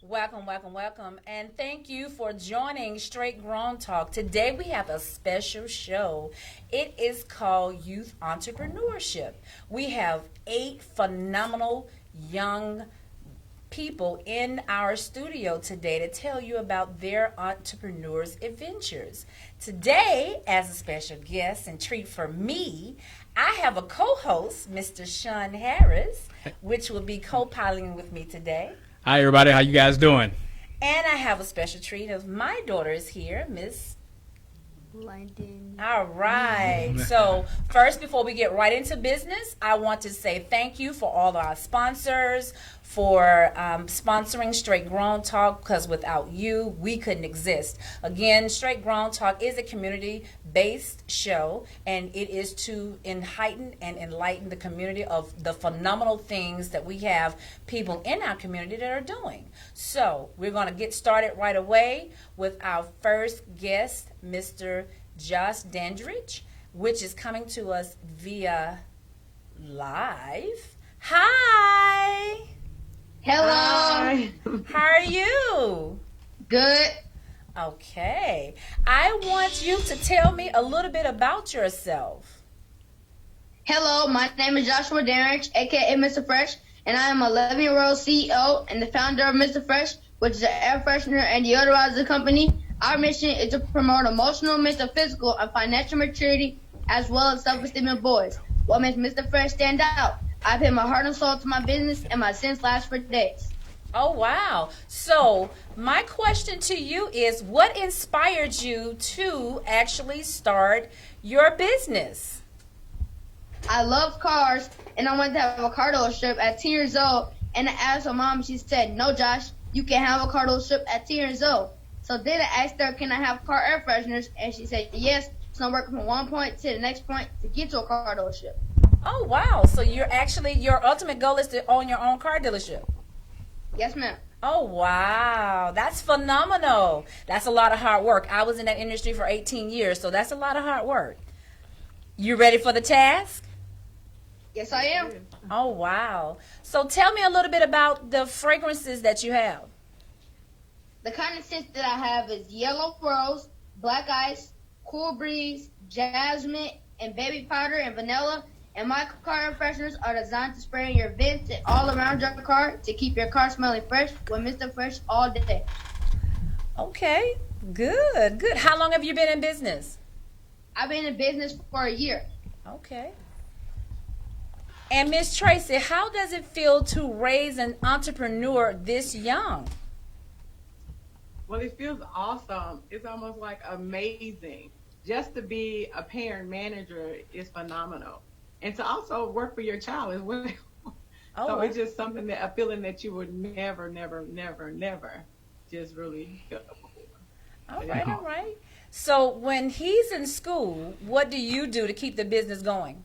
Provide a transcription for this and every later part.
Welcome, welcome, welcome. And thank you for joining Straight Grown Talk. Today we have a special show. It is called Youth Entrepreneurship. We have 8 phenomenal young people in our studio today to tell you about their entrepreneurs' adventures. Today, as a special guest and treat for me, I have a co-host, Mr. Sean Harris, which will be co-piloting with me today. Hi, everybody. How you guys doing? And I have a special treat of my daughter is here, Miss London. All right. So first, before we get right into business, I want to say thank you for all our sponsors for sponsoring Straight Grown Talk, because without you, we couldn't exist. Again, Straight Grown Talk is a community-based show, and it is to heighten and enlighten the community of the phenomenal things that we have people in our community that are doing. So we're going to get started right away with our first guest, Mr. Josh Dandridge, which is coming to us via live. Hi. Hello. Hi. How are you? Good. Okay. I want you to tell me a little bit about yourself. Hello, my name is Joshua Darrich, aka Mr. Fresh, and I am an 11-year-old CEO and the founder of Mr. Fresh, which is an air freshener and deodorizer company. Our mission is to promote emotional, mental, physical, and financial maturity, as well as self-esteem in boys. What makes Mr. Fresh stand out? I put my heart and soul to my business, and my sense lasts for days. Oh, wow. So my question to you is, what inspired you to actually start your business? I love cars, and I wanted to have a car dealership at 10 years old. And I asked my mom, she said, "No, Josh, you can't have a car dealership at 10 years old." So then I asked her, "Can I have car air fresheners?" And she said, "Yes." So I'm working from one point to the next point to get to a car dealership. Oh, wow. So your ultimate goal is to own your own car dealership. Yes, ma'am. Oh, wow. That's phenomenal. That's a lot of hard work. I was in that industry for 18 years, so that's a lot of hard work. You ready for the task? Yes, I am. Oh, wow. So tell me a little bit about the fragrances that you have. The kind of scents that I have is yellow rose, black ice, cool breeze, jasmine, and baby powder and vanilla. And my car air fresheners are designed to spray in your vents and all around your car to keep your car smelling fresh with Mr. Fresh all day. Okay, good, good. How long have you been in business? I've been in business for a year. Okay. And Miss Tracy, how does it feel to raise an entrepreneur this young? Well, it feels awesome. It's almost like amazing. Just to be a parent manager is phenomenal. And to also work for your child as well. Oh, So wow. it's just something a feeling that you would never just really feel before. All right, all right. So when he's in school, what do you do to keep the business going?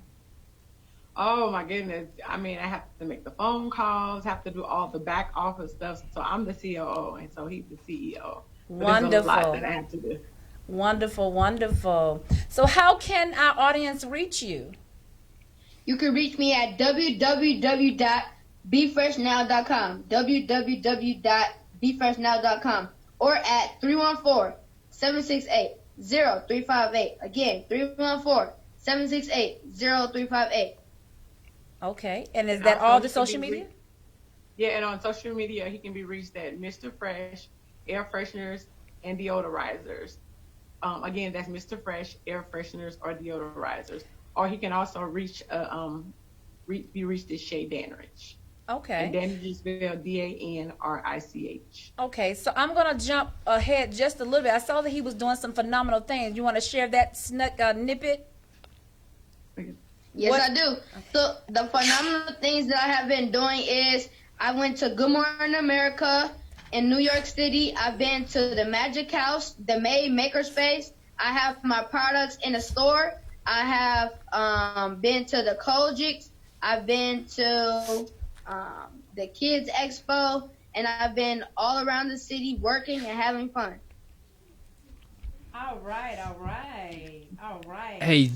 Oh my goodness. I mean, I have to make the phone calls, have to do all the back office stuff. So I'm the COO and so he's the CEO. But there's a lot Wonderful. that I have to do. Wonderful, wonderful. So how can our audience reach you? You can reach me at www.befreshnow.com, www.befreshnow.com, or at 314-768-0358. Again, 314-768-0358. Okay. And is And that also all he the can social be media? Yeah, and on social media, he can be reached at Mr. Fresh, air fresheners, and deodorizers. Again, that's Mr. Fresh, air fresheners, or deodorizers. Or he can also be reached as Shay Danrich. And Okay. Danrich is spelled Danrich. Okay. So I'm going to jump ahead just a little bit. I saw that he was doing some phenomenal things. You want to share that snippet? Yes, What- I do. So the phenomenal things that I have been doing is I went to Good Morning America in New York City. I've been to the Magic House, the Makerspace. I have my products in the store. I have been to the Kojics. I've been to the Kids Expo, and I've been all around the city working and having fun. All right, all right, all right. Hey,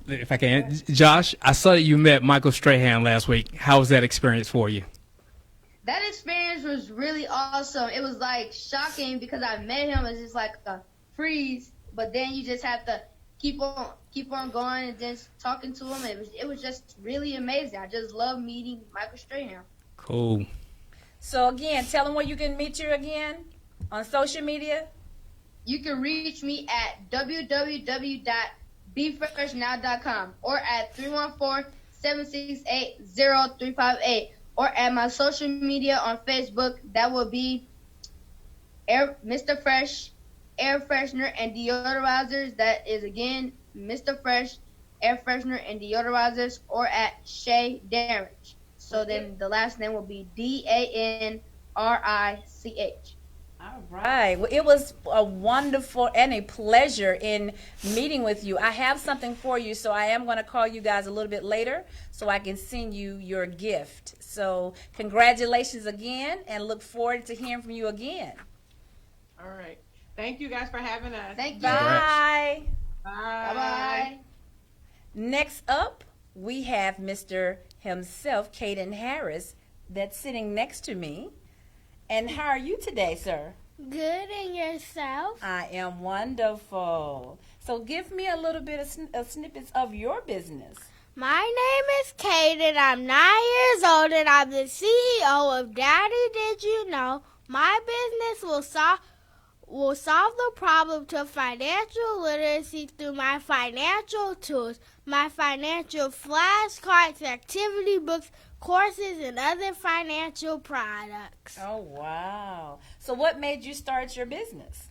if I can, Josh, I saw that you met Michael Strahan last week. How was that experience for you? That experience was really awesome. It was like shocking because I met him. It's just like a freeze, but then you just have to keep on going and just talking to him. It was just really amazing. I just love meeting Michael Strahan. Cool. So again, tell them where you can meet you again on social media. You can reach me at www.befreshnow.com or at 314-768-0358 or at my social media on Facebook. That will be Mr. Fresh, Air Freshener, and Deodorizers. That is, again, Mr. Fresh, Air Freshener, and Deodorizers, or at Shay Darrich. So then the last name will be DANRICH. All right. Well, it was a wonderful and a pleasure in meeting with you. I have something for you, so I am going to call you guys a little bit later so I can send you your gift. So congratulations again, and look forward to hearing from you again. All right. Thank you guys for having us. Thank you. Bye. Bye. Bye-bye. Next up, we have Mr. himself, Caden Harris, that's sitting next to me. And how are you today, sir? Good, and yourself? I am wonderful. So give me a little bit of snippets of your business. My name is Kaden. I'm 9 years old, and I'm the CEO of Daddy Did You Know? My business will solve the problem to financial literacy through my financial tools, my financial flashcards, activity books, courses, and other financial products. Oh, wow. So what made you start your business?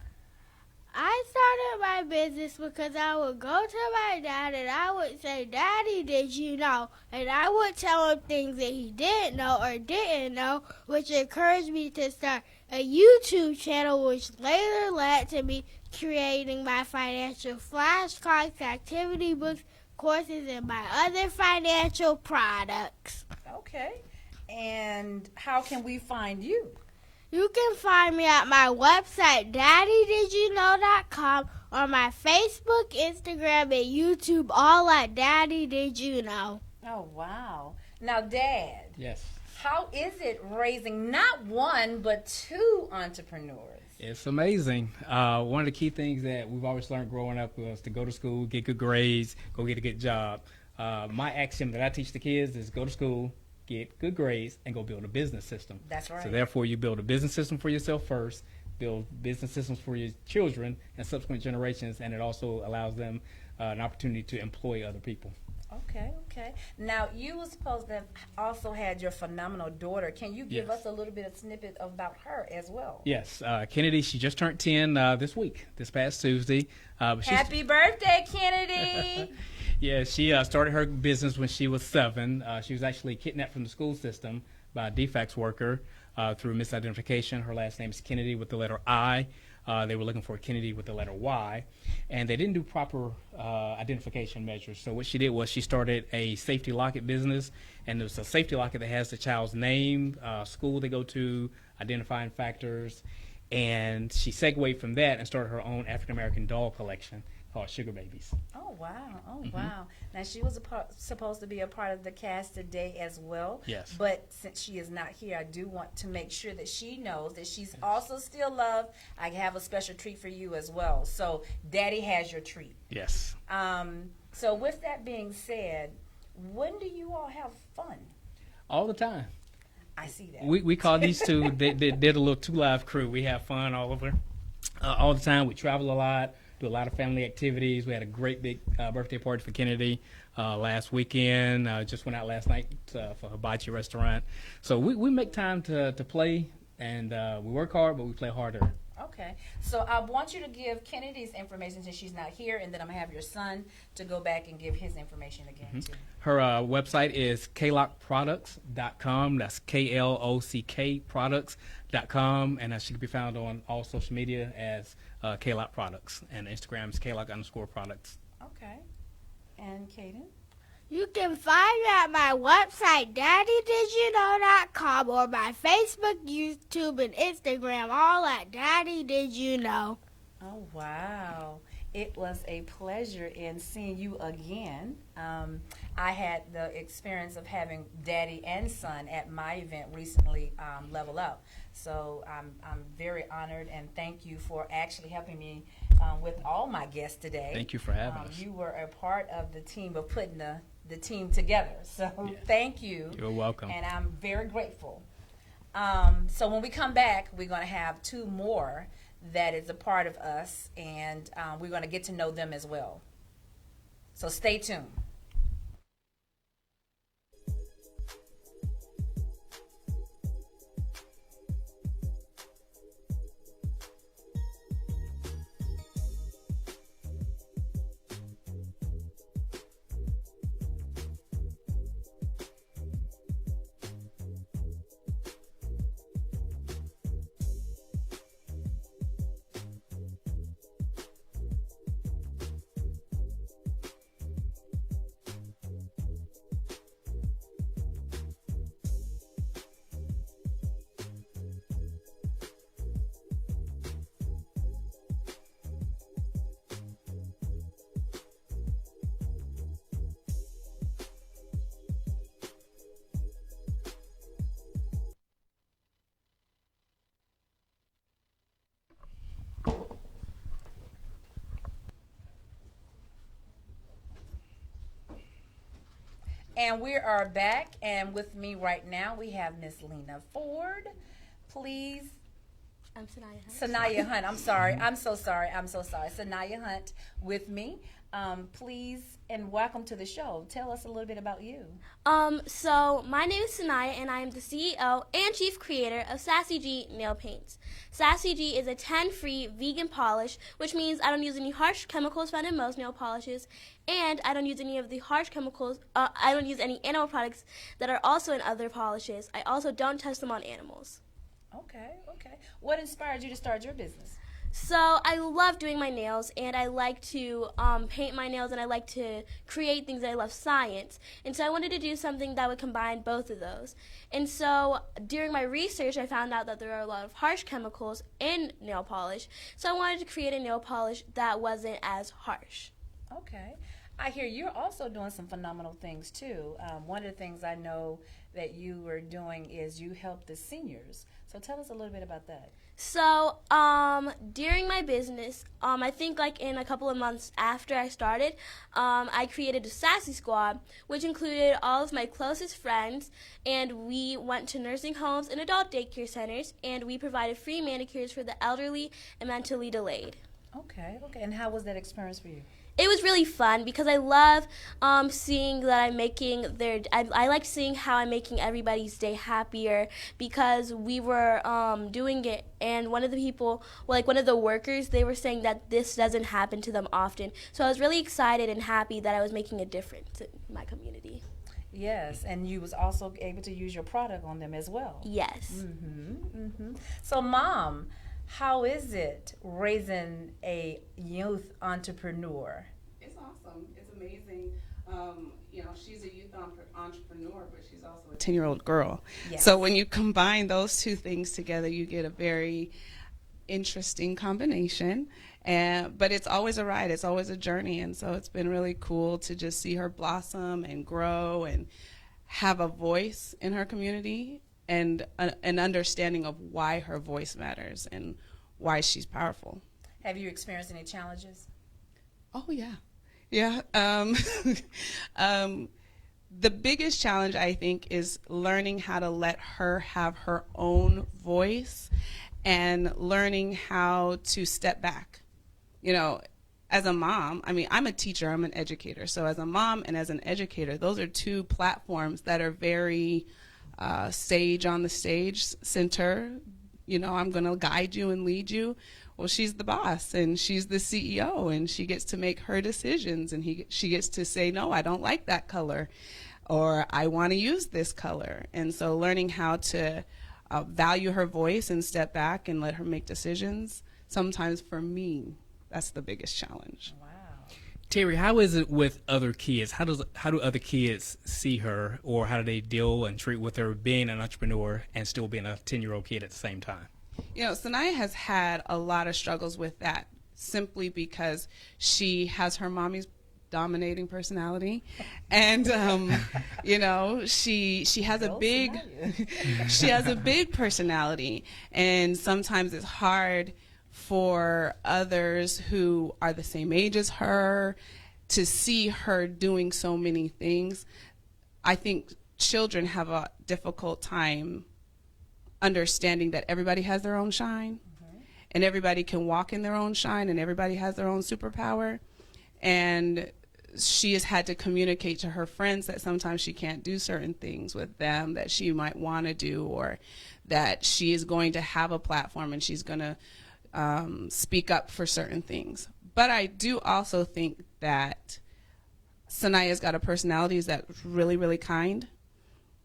I started my business because I would go to my dad and I would say, Daddy, did you know? And I would tell him things that he didn't know or didn't know, which encouraged me to start a YouTube channel, which later led to me creating my financial flashcards, activity books, courses, and my other financial products. Okay. And how can we find you? You can find me at my website, daddydidyouknow.com, or my Facebook, Instagram, and YouTube, all at Daddy Did You Know. Oh, wow. Now, Dad. Yes. How is it raising not one, but two entrepreneurs? It's amazing. One of the key things that we've always learned growing up was to go to school, get good grades, go get a good job. My axiom that I teach the kids is go to school, get good grades, and go build a business system. That's right. So therefore, you build a business system for yourself first, build business systems for your children and subsequent generations, and it also allows them an opportunity to employ other people. Okay. Now, you were supposed to have also had your phenomenal daughter. Can you give us a little bit of snippet about her as well? Yes. Kennedy, she just turned 10 this past Tuesday. Happy birthday, Kennedy! Yeah, she started her business when she was 7. She was actually kidnapped from the school system by a defects worker through misidentification. Her last name is Kennedy with the letter I. They were looking for Kennedy with the letter Y, and they didn't do proper identification measures. So what she did was she started a safety locket business, and there's a safety locket that has the child's name, school they go to, identifying factors, and she segued from that and started her own African-American doll collection called Sugar Babies. Oh, wow. Wow. Now, she was supposed to be a part of the cast today as well. Yes. But since she is not here, I do want to make sure that she knows that she's also still loved. I have a special treat for you as well. So, Daddy has your treat. Yes. So, with that being said, when do you all have fun? All the time. I see that. We call these two, they're the little 2 Live crew. We have fun all over, all the time. We travel a lot. Do a lot of family activities. We had a great big birthday party for Kennedy last weekend. Just went out last night for Hibachi restaurant. So we make time to play, and we work hard, but we play harder. Okay. So I want you to give Kennedy's information since she's not here, and then I'm going to have your son to go back and give his information again, too. Her website is klockproducts.com. That's KLOCK products.com. And she can be found on all social media as Klock Products. And Instagram is Klock_products. Okay. And Caden? You can find me at my website, daddydidyouknow.com, or my Facebook, YouTube, and Instagram, all at Daddy Did You Know. Oh, wow. It was a pleasure in seeing you again. I had the experience of having daddy and son at my event recently, Level Up. So I'm very honored, and thank you for actually helping me with all my guests today. Thank you for having us. You were a part of the team of putting the team together. So thank you. You're welcome. And I'm very grateful. So when we come back, we're going to have two more that is a part of us, and we're going to get to know them as well. So stay tuned. And we are back, and with me right now we have Miss Lena Ford. Please. I'm Sanaya Hunt. Sanaya Hunt. I'm sorry. I'm so sorry. I'm so sorry. Sanaya Hunt with me. Please and welcome to the show. Tell us a little bit about you. So my name is Sanaya, and I am the CEO and chief creator of Sassy G Nail Paints. Sassy G is a 10-free vegan polish, which means I don't use any harsh chemicals found in most nail polishes, and I don't use any of the harsh chemicals. I don't use any animal products that are also in other polishes. I also don't test them on animals. Okay. What inspired you to start your business? So I love doing my nails, and I like to paint my nails, and I like to create things. I love science, and so I wanted to do something that would combine both of those. And so during my research, I found out that there are a lot of harsh chemicals in nail polish, so I wanted to create a nail polish that wasn't as harsh. Okay. I hear you're also doing some phenomenal things too. One of the things I know that you were doing is you help the seniors. So tell us a little bit about that. So, during my business, I think like in a couple of months after I started, I created a Sassy Squad, which included all of my closest friends, and we went to nursing homes and adult daycare centers, and we provided free manicures for the elderly and mentally delayed. Okay. And how was that experience for you? It was really fun because I love seeing that I'm making I like seeing how I'm making everybody's day happier, because we were doing it, and one of the workers, they were saying that this doesn't happen to them often. So I was really excited and happy that I was making a difference in my community. Yes, and you was also able to use your product on them as well. Yes. So, Mom, how is it raising a youth entrepreneur? It's awesome. It's amazing. She's a youth entrepreneur, but she's also a 10-year-old girl. Yes. So when you combine those two things together, you get a very interesting combination. But it's always a ride. It's always a journey. And so it's been really cool to just see her blossom and grow and have a voice in her community, and an understanding of why her voice matters and why she's powerful. Have you experienced any challenges? Oh, yeah. The biggest challenge, I think, is learning how to let her have her own voice and learning how to step back. As a mom, I'm a teacher, I'm an educator. So as a mom and as an educator, those are two platforms that are very sage on the stage center. I'm going to guide you and lead you. Well, she's the boss, and she's the CEO, and she gets to make her decisions, and she gets to say, no, I don't like that color, or I want to use this color. And so learning how to value her voice and step back and let her make decisions, sometimes for me, that's the biggest challenge. Wow. Terry, how is it with other kids? How do other kids see her, or how do they deal and treat with her being an entrepreneur and still being a 10-year-old kid at the same time? Sanaya has had a lot of struggles with that. simply because she has her mommy's dominating personality, and you know, she has a big she has a big personality, and sometimes it's hard for others who are the same age as her to see her doing so many things. I think children have a difficult time understanding that everybody has their own shine, and everybody can walk in their own shine, and everybody has their own superpower. And she has had to communicate to her friends that sometimes she can't do certain things with them that she might want to do, or that she is going to have a platform and she's going to speak up for certain things. But I do also think that Sanaya's got a personality that's really, really kind.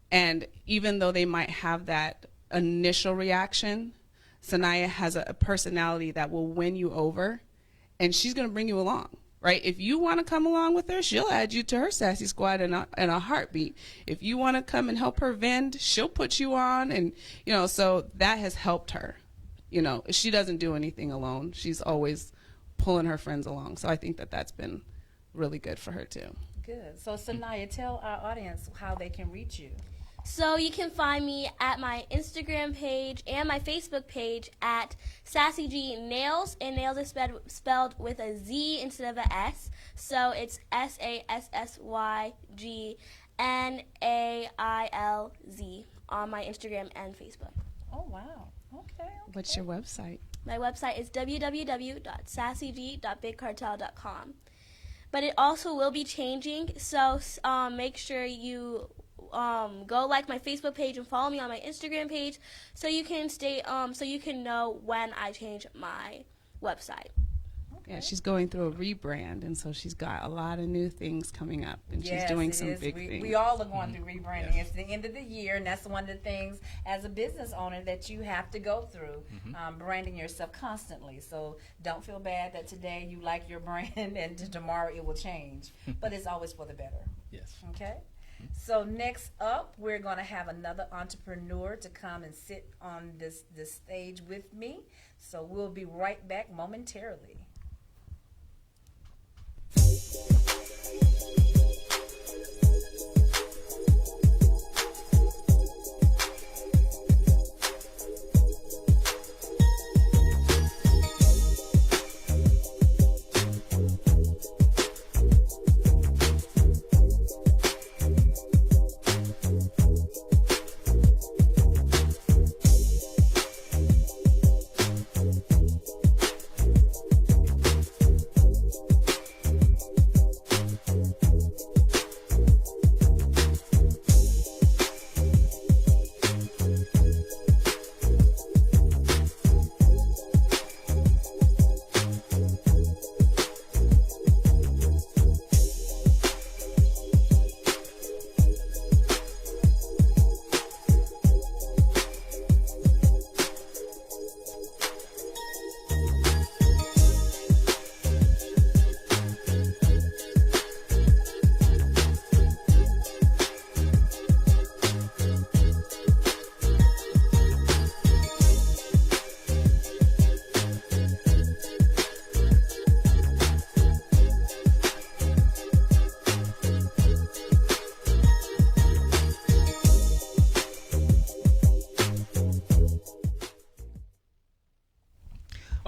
And even though they might have that initial reaction, Sanaya has a personality that will win you over, and she's going to bring you along. Right? If you want to come along with her, she'll add you to her sassy squad in a heartbeat. If you want to come and help her vend, she'll put you on. And, you know, so that has helped her. You know, she doesn't do anything alone. She's always pulling her friends along. So I think that that's been really good for her, too. Good. So, Sanaya, tell our audience how they can reach you. So you can find me at my Instagram page and my Facebook page at Sassy G Nails, and nails is spelled with a Z instead of a S. So it's SASSYGNAILZ on my Instagram and Facebook. Oh, wow. Okay. What's your website? My website is www.sassyg.bigcartel.com. But it also will be changing, so make sure you go like my Facebook page and follow me on my Instagram page, so you can so you can know when I change my website. Okay. Yeah, she's going through a rebrand, and so she's got a lot of new things coming up, and she's doing some big things. We all are going through rebranding. It's the end of the year, and that's one of the things as a business owner that you have to go through, branding yourself constantly. So don't feel bad that today you like your brand and tomorrow it will change, but it's always for the better. Yes. Okay. So next up, we're going to have another entrepreneur to come and sit on this stage with me. So we'll be right back momentarily.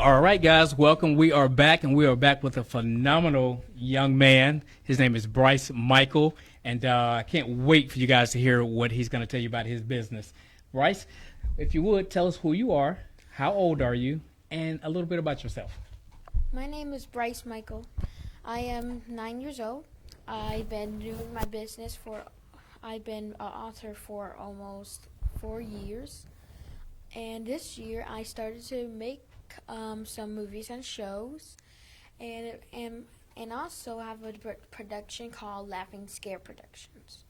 All right, guys, welcome. We are back, and we are back with a phenomenal young man. His name is Bryce Michael, and I can't wait for you guys to hear what he's going to tell you about his business. Bryce, if you would, tell us who you are, how old are you, and a little bit about yourself. My name is Bryce Michael. I am 9 years old. I've been doing my business I've been an author for almost 4 years. And this year I started to make some movies and shows, and also have a production called Laughing Scare Productions.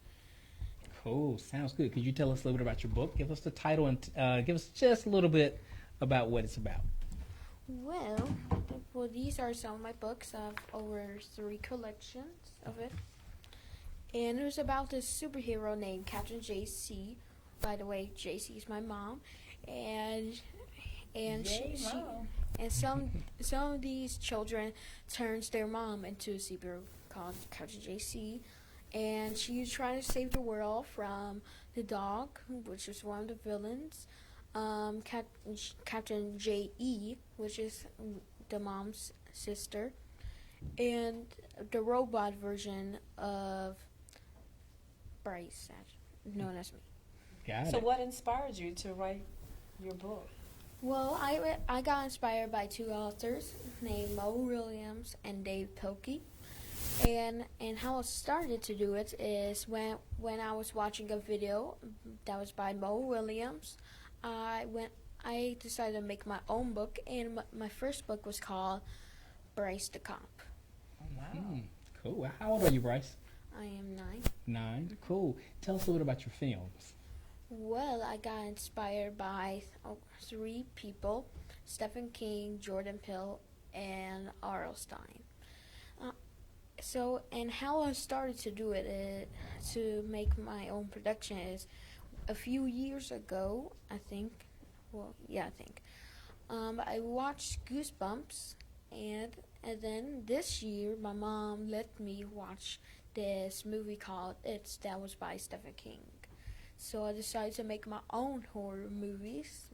Cool, sounds good. Could you tell us a little bit about your book? Give us the title and give us just a little bit about what it's about. Well, these are some of my books. I have over 3 collections of it. And it was about this superhero named Captain JC. By the way, JC is my mom. And and Yay, she Mom. and some of these children turns their mom into a superhero called Captain JC, and she's trying to save the world from the dog, which is one of the villains. Captain JE, which is the mom's sister, and the robot version of Bryce, known as me. Got So it. what inspired you to write your book? Well, I got inspired by two authors named Mo Williams and Dave Pilkey. And how I started to do it is when I was watching a video that was by Mo Williams. I decided to make my own book, and my first book was called Bryce the Cop. Oh, wow. Cool. How old are you, Bryce? I am 9. 9. Cool. Tell us a little bit about your films. Well, I got inspired by 3 people: Stephen King, Jordan Peele, and R.L. Stein. And how I started to do it to make my own production is a few years ago, I think. I watched Goosebumps, and then this year my mom let me watch this movie called It's that was by Stephen King. So I decided to make my own horror movies,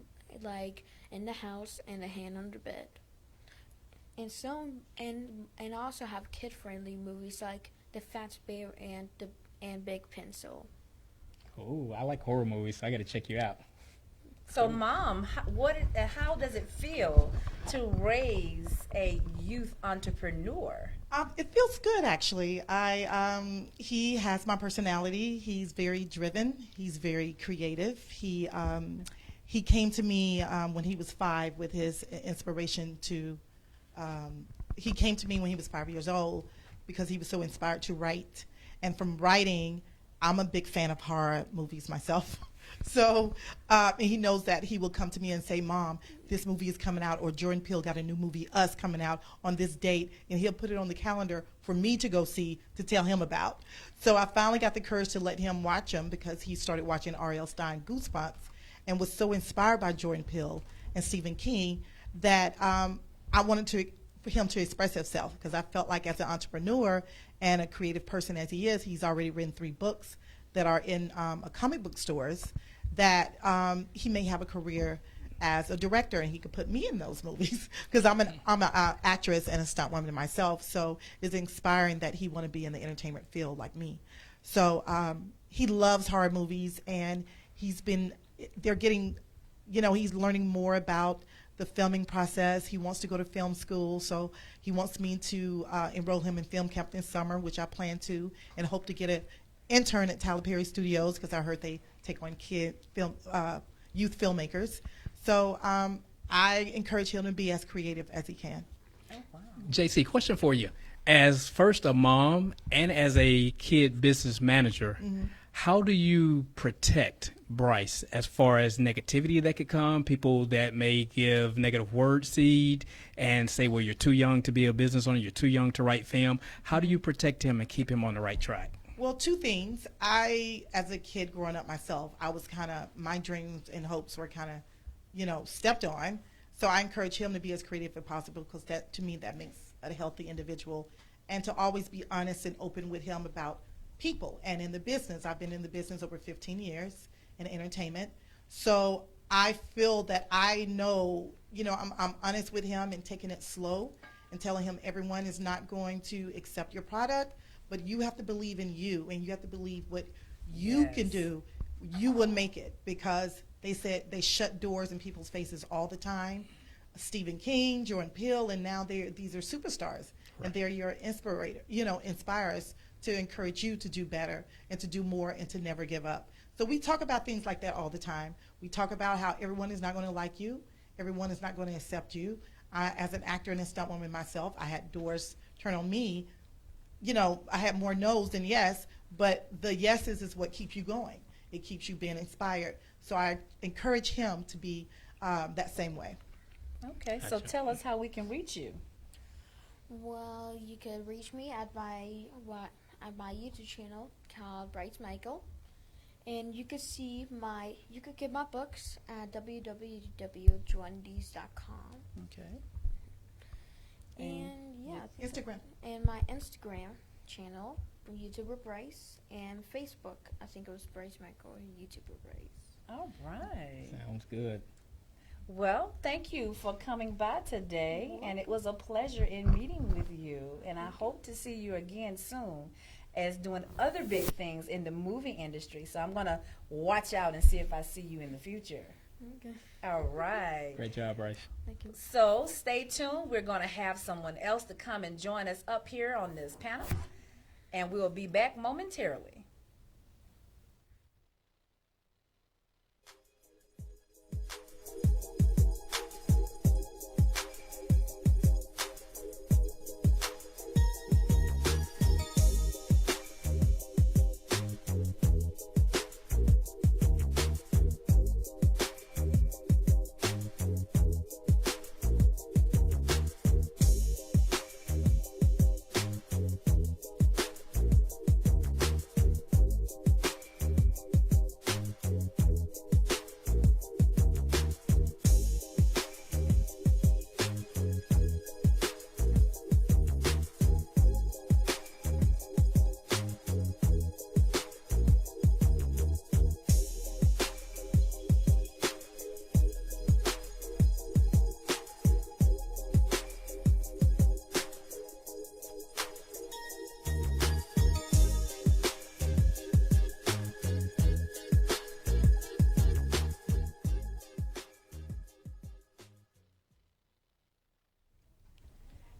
like In the House and The Hand on the Bed. And I also have kid-friendly movies like The Fat Bear and Big Pencil. Cool. I like horror movies, so I got to check you out. So, Mom, how does it feel to raise a youth entrepreneur? It feels good, actually. He has my personality. He's very driven. He's very creative. He came to me when he was 5 with his inspiration to. He came to me when he was 5 years old because he was so inspired to write. And from writing, I'm a big fan of horror movies myself. So he knows that he will come to me and say, Mom, this movie is coming out, or Jordan Peele got a new movie, Us, coming out on this date, and he'll put it on the calendar for me to go see, to tell him about. So I finally got the courage to let him watch them because he started watching R.L. Stein Goosebumps and was so inspired by Jordan Peele and Stephen King that I wanted for him to express himself, because I felt like as an entrepreneur and a creative person as he is, he's already written 3 books that are in comic book stores, that he may have a career as a director, and he could put me in those movies because I'm an actress and a stunt woman myself. So it's inspiring that he want to be in the entertainment field like me. So he loves horror movies, and he's learning more about the filming process. He wants to go to film school, so he wants me to enroll him in film camp this summer, which I plan to, and hope to get an intern at Tyler Perry Studios because I heard they take on youth filmmakers. So I encourage him to be as creative as he can. Oh, wow. JC, question for you. As first a mom and as a kid business manager, how do you protect Bryce as far as negativity that could come, people that may give negative word seed and say, well, you're too young to be a business owner, you're too young to write film. How do you protect him and keep him on the right track? Well, 2 things. As a kid growing up myself, I was my dreams and hopes were stepped on. So I encourage him to be as creative as possible, because to me, that makes a healthy individual. And to always be honest and open with him about people. And in the business, I've been in the business over 15 years in entertainment. So I feel that I know, I'm honest with him and taking it slow and telling him everyone is not going to accept your product, but you have to believe in you, and you have to believe what you can do. You will make it, because they said they shut doors in people's faces all the time. Stephen King, Jordan Peele, and now these are superstars, and they're your inspirers to encourage you to do better and to do more and to never give up. So we talk about things like that all the time. We talk about how everyone is not going to like you, everyone is not going to accept you. As an actor and a stunt woman myself, I had doors turn on me. I had more no's than yes, but the yeses is what keeps you going. It keeps you being inspired. So I encourage him to be that same way. Okay, so tell us how we can reach you. Well, you can reach me at my YouTube channel called Bryce Michael, And you could get my books at www.joandees.com. Okay. And yeah, I think Instagram. and my Instagram channel, YouTuber Bryce, and Facebook, I think it was Bryce Michael, YouTuber Bryce. All right. Sounds good. Well, thank you for coming by today, and it was a pleasure in meeting with you, and I hope to see you again soon as doing other big things in the movie industry. So I'm going to watch out and see if I see you in the future. Okay. All right. Great job, Bryce. Thank you. So stay tuned. We're going to have someone else to come and join us up here on this panel, and we'll be back momentarily.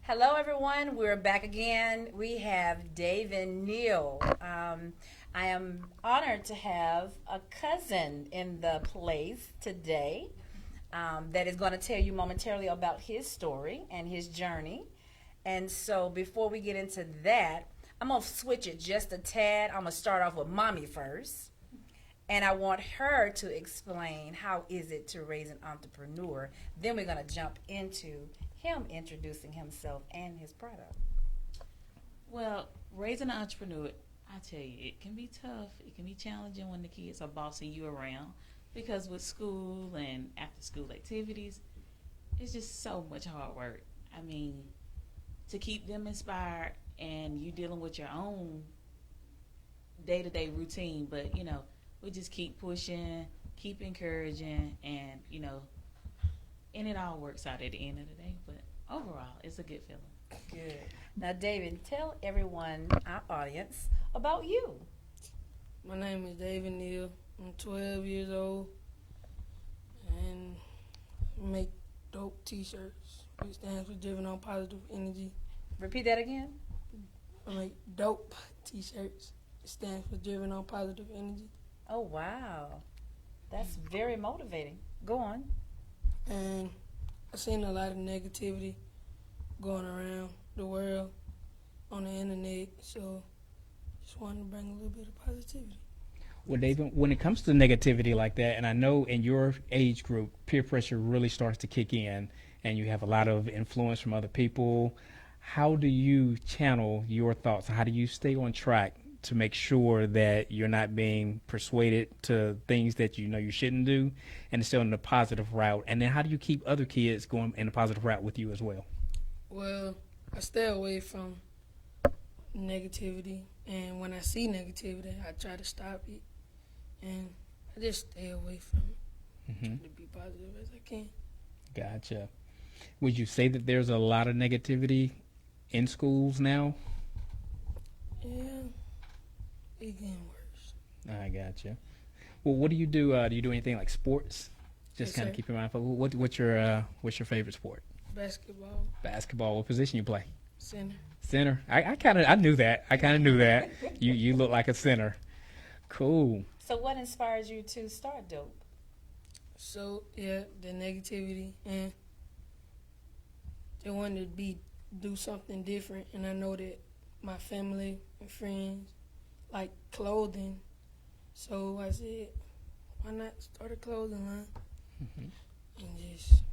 Hello, everyone. We're back again. We have Dave and Neil. I am honored to have a cousin in the place today that is going to tell you momentarily about his story and his journey. And so before we get into that, I'm going to switch it just a tad. I'm going to start off with Mommy first. And I want her to explain how is it to raise an entrepreneur. Then we're going to jump into him introducing himself and his product. Well, raising an entrepreneur, I tell you, it can be tough. It can be challenging when the kids are bossing you around because with school and after school activities, it's just so much hard work. I mean, to keep them inspired and you dealing with your own day-to-day routine, but, you know, we just keep pushing, keep encouraging, and, you know, and it all works out at the end of the day. But overall, it's a good feeling. Good. Now, David, tell everyone, our audience, about you. My name is David Neal. I'm 12 years old, and I make dope T-shirts, which stands for Driven on Positive Energy. Repeat that again. I make dope T-shirts. It stands for Driven on Positive Energy. Oh, wow. That's very motivating. Go on. And I've seen a lot of negativity going around the world on the internet, so just wanted to bring a little bit of positivity. Well, David, when it comes to negativity like that, and I know in your age group, peer pressure really starts to kick in, and you have a lot of influence from other people. How do you channel your thoughts? How do you stay on track to make sure that you're not being persuaded to things that you know you shouldn't do and still in the positive route? And then how do you keep other kids going in the positive route with you as well? Well, I stay away from negativity, and when I see negativity, I try to stop it, and I just stay away from it, try to be positive as I can. Gotcha. Would you say that there's a lot of negativity in schools now? Yeah, it's getting worse. I gotcha. Well, what do you do? Do you do anything like sports? Just Yes, kind of sir. keep your mind focused. What's your favorite sport? Basketball, Basketball. What position you play? center. Center. I knew that. I kind of knew that. You look like a center. Cool. So what inspires you to start Dope? So, yeah, the negativity, and they wanted to do something different, and I know that my family and friends like clothing, so I said, why not start a clothing line and just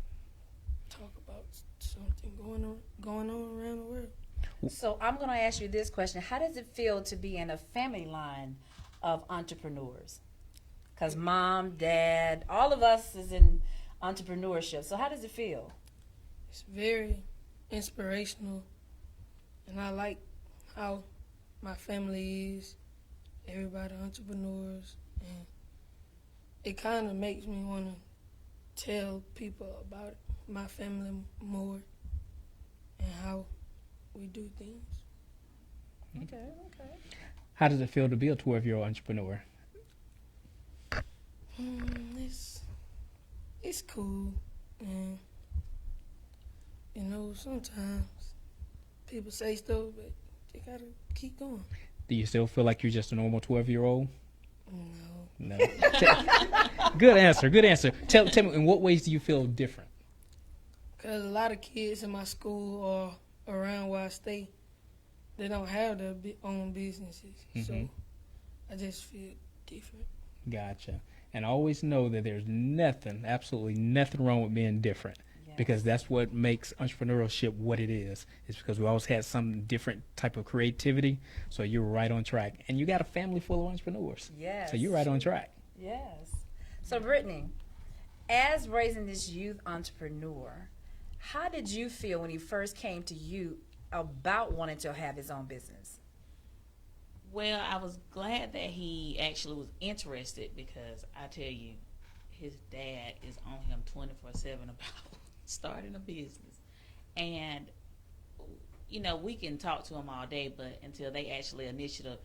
talk about something going on around the world. So I'm going to ask you this question. How does it feel to be in a family line of entrepreneurs? Because mom, dad, all of us is in entrepreneurship. So how does it feel? It's very inspirational, and I like how my family is. Everybody entrepreneurs, and it kind of makes me want to tell people about my family more and how we do things. Okay. How does it feel to be a 12-year-old entrepreneur? It's cool, and you know sometimes people say stuff, but you gotta keep going. Do you still feel like you're just a normal 12-year-old? No. No. Good answer. Tell me, in what ways do you feel different? Because a lot of kids in my school or around where I stay, they don't have their own businesses. So I just feel different. Gotcha. And always know that there's nothing, absolutely nothing wrong with being different. Yes. Because that's what makes entrepreneurship what it is. It's because we always had some different type of creativity. So you're right on track. And you got a family full of entrepreneurs. Yes. So you're right on track. Yes. So Brittany, as raising this youth entrepreneur, how did you feel when he first came to you about wanting to have his own business? Well, I was glad that he actually was interested, because I tell you, his dad is on him 24/7 about starting a business. And, you know, we can talk to him all day, but until they actually initiate,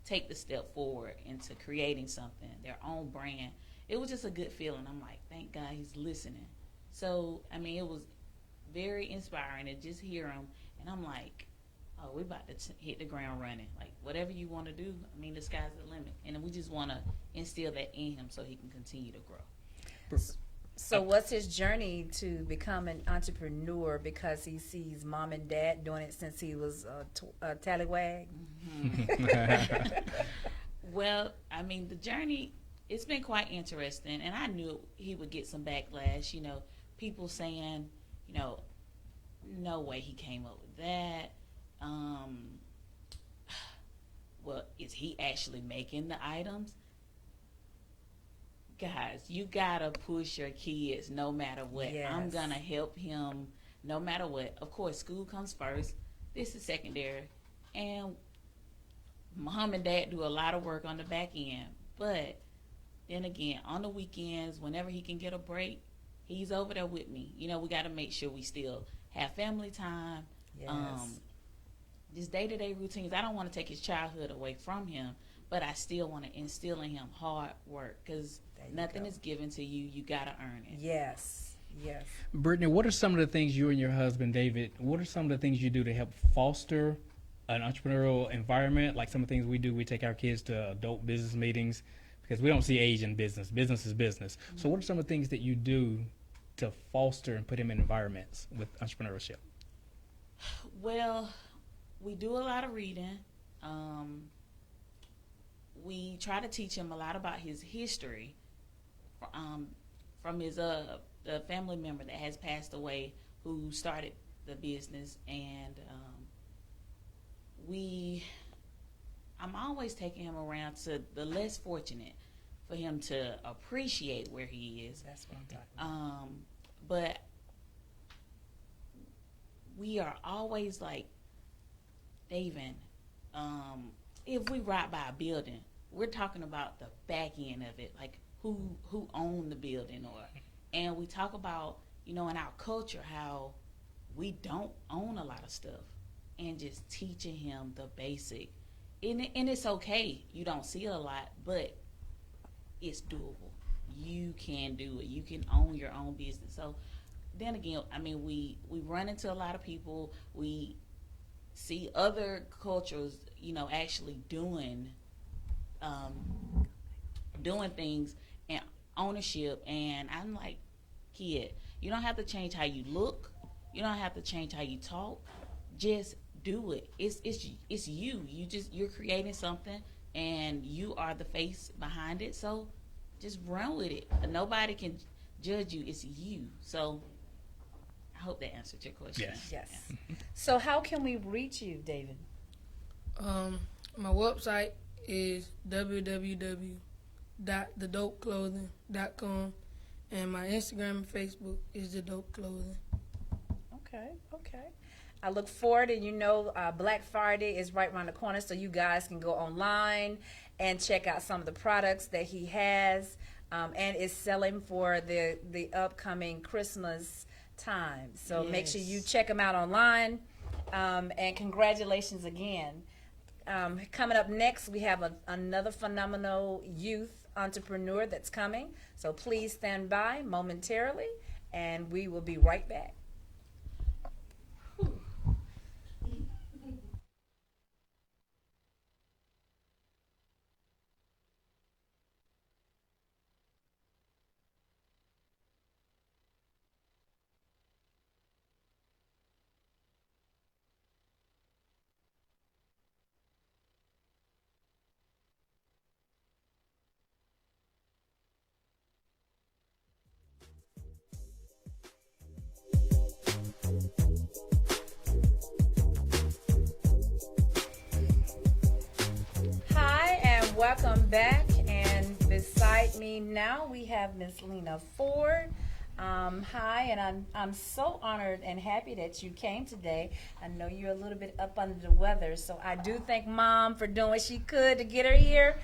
take the step forward into creating something, their own brand, it was just a good feeling. I'm like, thank God he's listening. So, I mean, it was very inspiring to just hear him. And I'm like, oh, we're about to hit the ground running. Like, whatever you want to do, I mean, the sky's the limit. And we just want to instill that in him so he can continue to grow. So what's his journey to become an entrepreneur, because he sees mom and dad doing it since he was a tallywag? Well, I mean, the journey, it's been quite interesting. And I knew he would get some backlash, people saying, no way he came up with that. Well, is he actually making the items? Guys, you gotta push your kids no matter what. Yes. I'm gonna help him no matter what. Of course, school comes first. This is secondary. And mom and dad do a lot of work on the back end. But then again, on the weekends, whenever he can get a break, he's over there with me. We gotta make sure we still have family time. Yes. Just day-to-day routines. I don't want to take his childhood away from him, but I still want to instill in him hard work, because nothing is given to you. You got to earn it. Yes. Brittany, what are some of the things you and your husband, David, what are some of the things you do to help foster an entrepreneurial environment? Like some of the things we do, we take our kids to adult business meetings, because we don't see age in business. Business is business. Mm-hmm. So what are some of the things that you do to foster and put him in environments with entrepreneurship? Well, we do a lot of reading. We try to teach him a lot about his history from his the family member that has passed away who started the business, and I'm always taking him around to the less fortunate for him to appreciate where he is. That's what I'm talking about. But we are always like, David, if we ride by a building, we're talking about the back end of it, like who owned the building, and we talk about, in our culture, how we don't own a lot of stuff, and just teaching him the basic. And it's okay, you don't see it a lot, but it's doable. You can do it. You can own your own business. So then again, I mean, we run into a lot of people. We see other cultures, actually doing things and ownership. And I'm like, kid, you don't have to change how you look. You don't have to change how you talk. Just do it. It's you. You're creating something, and you are the face behind it. So just run with it. Nobody can judge you. It's you. So I hope that answered your question. Yes. So how can we reach you, David? My website is thedopeclothing.com, and my Instagram and Facebook is the Dope Clothing. Okay, okay. I look forward, and Black Friday is right around the corner, so you guys can go online and check out some of the products that he has, and is selling for the upcoming Christmas time. So make sure you check them out online, and congratulations again. Coming up next, we have another phenomenal youth entrepreneur that's coming. So please stand by momentarily, and we will be right back. Hi, and welcome back. And beside me now we have Miss Lena Ford. Hi, and I'm so honored and happy that you came today. I know you're a little bit up under the weather, so I do thank Mom for doing what she could to get her here.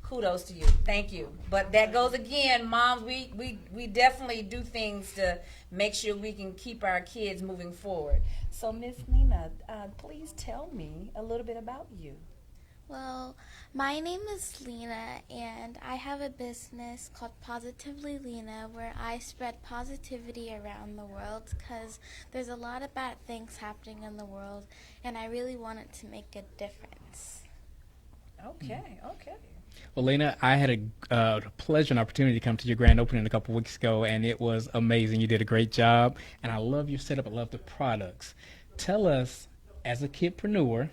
Kudos to you. Thank you. But that goes again, Moms. We definitely do things to make sure we can keep our kids moving forward. So, Miss Lena, please tell me a little bit about you. Well, my name is Lena, and I have a business called Positively Lena, where I spread positivity around the world, because there's a lot of bad things happening in the world, and I really wanted to make a difference. Okay. Well, Lena, I had a pleasure and opportunity to come to your grand opening a couple weeks ago, and it was amazing. You did a great job, and I love your setup. I love the products. Tell us, as a kidpreneur,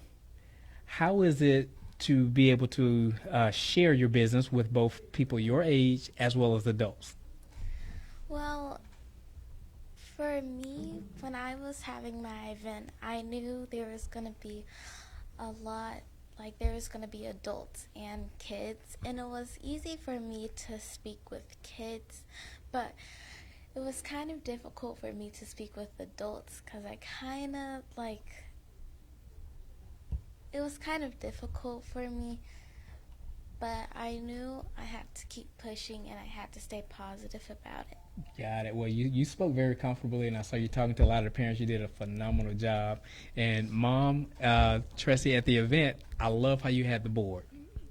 how is it to be able to share your business with both people your age as well as adults? Well, for me, when I was having my event, I knew there was going to be a lot, like there was going to be adults and kids, and it was easy for me to speak with kids, but it was kind of difficult for me to speak with adults, because it was kind of difficult for me, but I knew I had to keep pushing and I had to stay positive about it. Got it. Well, you spoke very comfortably, and I saw you talking to a lot of the parents. You did a phenomenal job. And Mom, Tressie, at the event, I love how you had the board,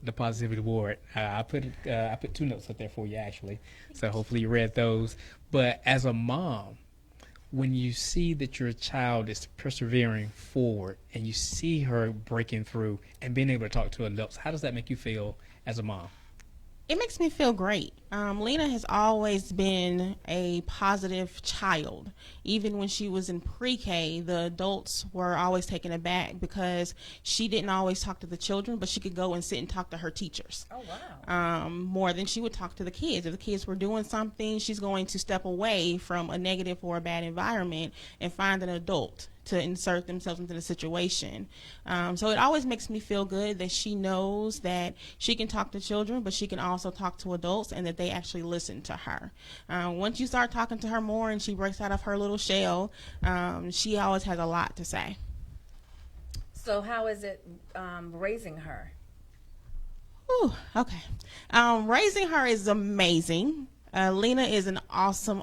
the positivity board. I put 2 notes up there for you, actually, so hopefully you read those. But as a mom, when you see that your child is persevering forward and you see her breaking through and being able to talk to adults, how does that make you feel as a mom? It makes me feel great. Lena has always been a positive child. Even when she was in pre-K, the adults were always taken aback because she didn't always talk to the children, but she could go and sit and talk to her teachers. Oh, wow. More than she would talk to the kids. If the kids were doing something, she's going to step away from a negative or a bad environment and find an adult to insert themselves into the situation. So it always makes me feel good that she knows that she can talk to children, but she can also talk to adults, and that they actually listen to her. Once you start talking to her more and she breaks out of her little shell, she always has a lot to say. So how is it raising her? Ooh, okay. Raising her is amazing. Lena is an awesome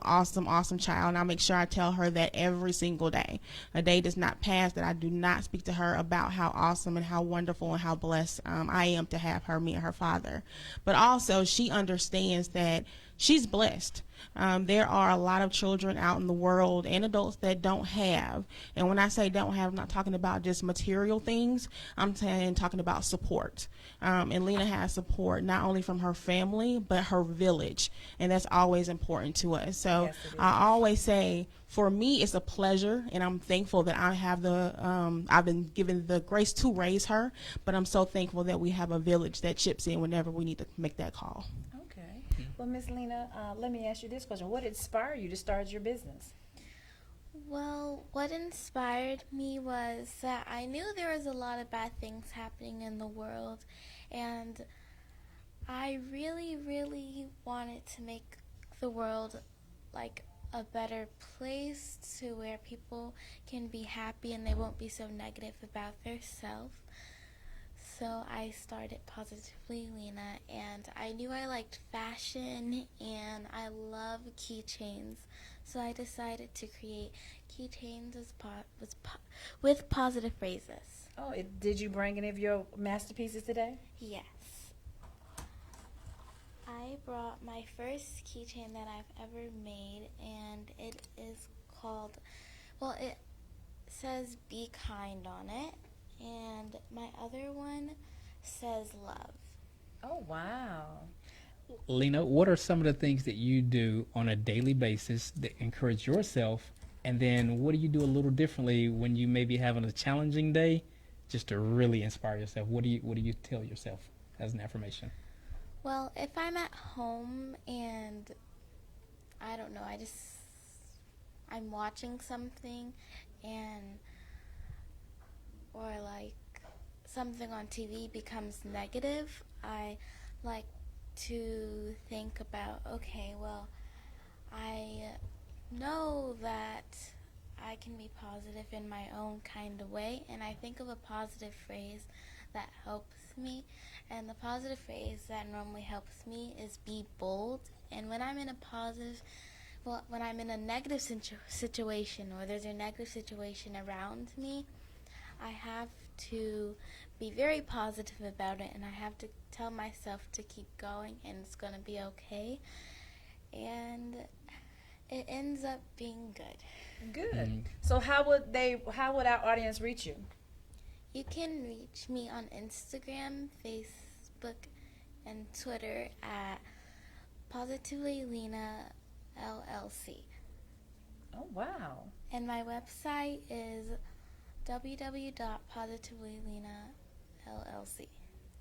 child, and I'll make sure I tell her that every single day. A day does not pass that I do not speak to her about how awesome and how wonderful and how blessed I am to have her, me and her father. But also, she understands that she's blessed. There are a lot of children out in the world and adults that don't have. And when I say don't have, I'm not talking about just material things. I'm talking about support. And Lena has support not only from her family, but her village. And that's always important to us. So yes, I always say, for me, it's a pleasure, and I'm thankful that I have I've been given the grace to raise her, but I'm so thankful that we have a village that chips in whenever we need to make that call. Well, Miss Lena, let me ask you this question. What inspired you to start your business? Well, what inspired me was that I knew there was a lot of bad things happening in the world, and I really, really wanted to make the world like a better place to where people can be happy and they won't be so negative about their self. So I started Positively Lena, and I knew I liked fashion and I love keychains. So I decided to create keychains with positive phrases. Oh, did you bring any of your masterpieces today? Yes. I brought my first keychain that I've ever made, and it is called, it says be kind on it, and my other one says love. Oh, wow. Lena, what are some of the things that you do on a daily basis that encourage yourself? And then what do you do a little differently when you may be having a challenging day just to really inspire yourself? What do you tell yourself as an affirmation? Well, if I'm at home and I don't know, I'm watching something or like something on TV becomes negative, I like to think about, okay, well, I know that I can be positive in my own kind of way, and I think of a positive phrase that helps me, and the positive phrase that normally helps me is be bold. And when I'm in when I'm in a negative situation, or there's a negative situation around me, I have to be very positive about it, and I have to tell myself to keep going and it's going to be okay. And it ends up being good. Good. So how would our audience reach you? You can reach me on Instagram, Facebook, and Twitter at Positively Lena LLC. Oh, wow. And my website is www.positivelylena.llc.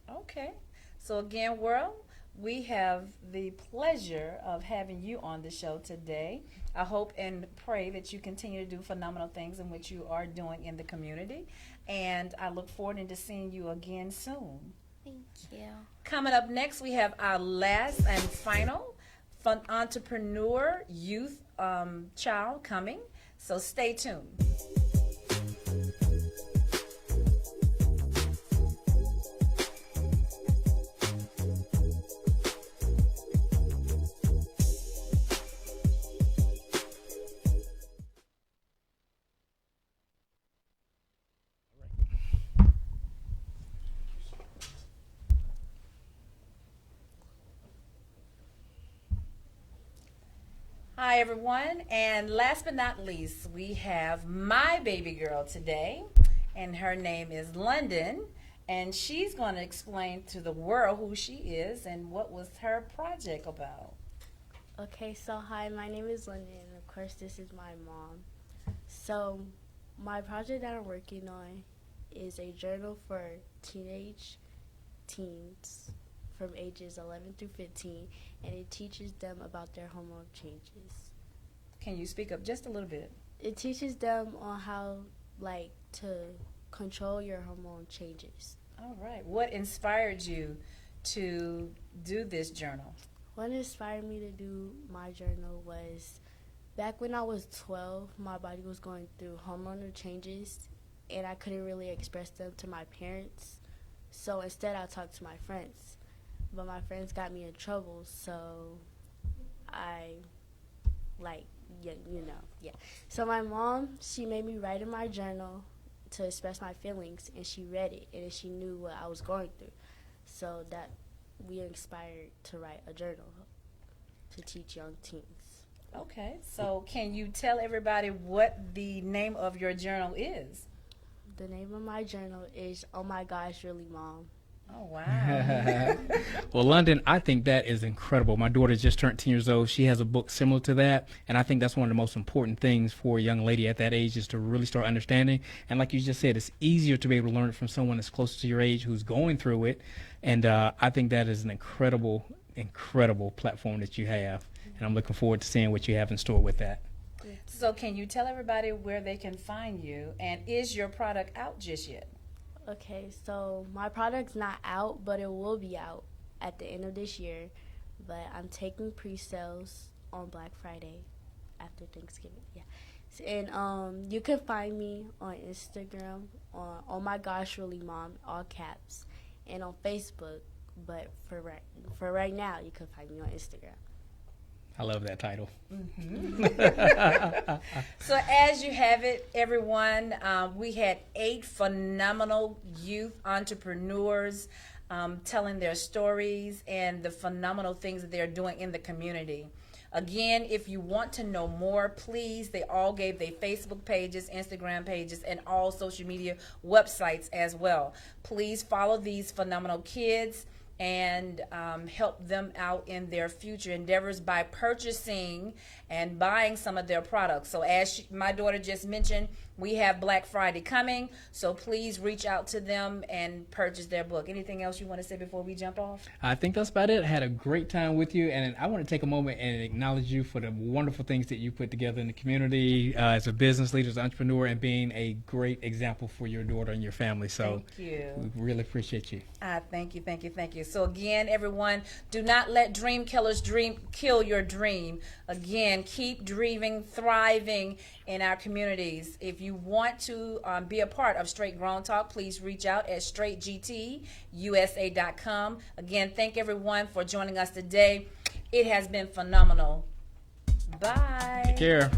Okay. So again, world, we have the pleasure of having you on the show today. I hope and pray that you continue to do phenomenal things in which you are doing in the community. And I look forward to seeing you again soon. Thank you. Coming up next, we have our last and final fun entrepreneur youth child coming. So stay tuned. Hi, everyone. And last but not least, we have my baby girl today, and her name is London, and she's going to explain to the world who she is and what was her project about. Okay, so hi, my name is London, and of course, this is my mom. So, my project that I'm working on is a journal for teenage teens from ages 11 through 15, and it teaches them about their hormone changes. Can you speak up just a little bit? It teaches them on how, to control your hormone changes. All right. What inspired you to do this journal? What inspired me to do my journal was back when I was 12, my body was going through hormonal changes, and I couldn't really express them to my parents. So instead, I talked to my friends. But my friends got me in trouble, so So my mom, she made me write in my journal to express my feelings, and she read it, and she knew what I was going through. So that we inspired to write a journal to teach young teens. Okay, so can you tell everybody what the name of your journal is? The name of my journal is Oh My Gosh, Really Mom. Oh, wow. Well, London, I think that is incredible. My daughter just turned 10 years old. She has a book similar to that, and I think that's one of the most important things for a young lady at that age is to really start understanding. And like you just said, it's easier to be able to learn it from someone that's close to your age who's going through it, and I think that is an incredible platform that you have, and I'm looking forward to seeing what you have in store with that. So can you tell everybody where they can find you, and is your product out just yet? Okay, so my product's not out, but it will be out at the end of this year, but I'm taking pre-sales on Black Friday after Thanksgiving. Yeah. And you can find me on Instagram on Oh My Gosh Really Mom, all caps, and on Facebook. But for right now, you can find me on Instagram. I love that title. So as you have it, everyone, we had 8 phenomenal youth entrepreneurs telling their stories and the phenomenal things that they're doing in the community. Again, if you want to know more, please, they all gave their Facebook pages, Instagram pages, and all social media websites as well. Please follow these phenomenal kids and help them out in their future endeavors by purchasing and buying some of their products. So as my daughter just mentioned, we have Black Friday coming, so please reach out to them and purchase their book. Anything else you want to say before we jump off? I think that's about it. I had a great time with you, and I want to take a moment and acknowledge you for the wonderful things that you put together in the community as a business leader, as an entrepreneur, and being a great example for your daughter and your family. So thank you. We really appreciate you. Thank you. So again, everyone, do not let dream killers kill your dream. Again, keep dreaming, thriving in our communities. If you want to be a part of Straight Grown Talk, please reach out at straightgtusa.com. Again, thank everyone for joining us today. It has been phenomenal. Bye. Take care.